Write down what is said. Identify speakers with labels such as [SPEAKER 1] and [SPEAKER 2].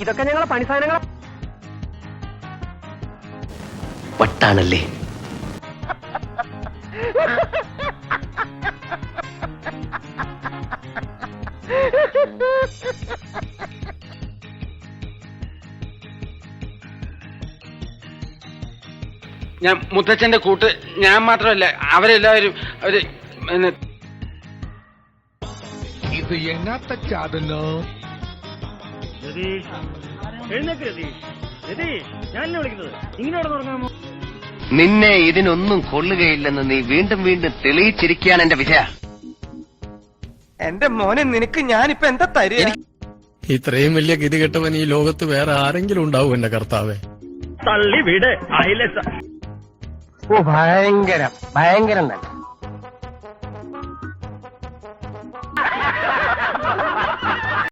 [SPEAKER 1] ഇതൊക്കെ ഞങ്ങളെ പണിസാധനങ്ങൾ
[SPEAKER 2] വട്ടാണല്ലേ.
[SPEAKER 3] ഞാൻ മുത്തച്ഛന്റെ കൂട്ട് ഞാൻ മാത്രമല്ല അവരെല്ലാവരും അവര്
[SPEAKER 4] ഇത് എങ്ങാത്ത ചാടുന്നു.
[SPEAKER 2] നിന്നെ ഇതിനൊന്നും കൊള്ളുകയില്ലെന്ന് നീ വീണ്ടും വീണ്ടും തെളിയിച്ചിരിക്കുകയാണ് എന്റെ വിജയ.
[SPEAKER 1] എന്റെ മോനെ നിനക്ക് ഞാനിപ്പോ എന്താ തരിക?
[SPEAKER 5] ഇത്രയും വലിയ ഗതികെട്ടവൻ ഈ ലോകത്ത് വേറെ ആരെങ്കിലും ഉണ്ടാവും എന്റെ കർത്താവേ.
[SPEAKER 1] തള്ളി വീട് ഭയങ്കരം ഭയങ്കരം തന്നെ.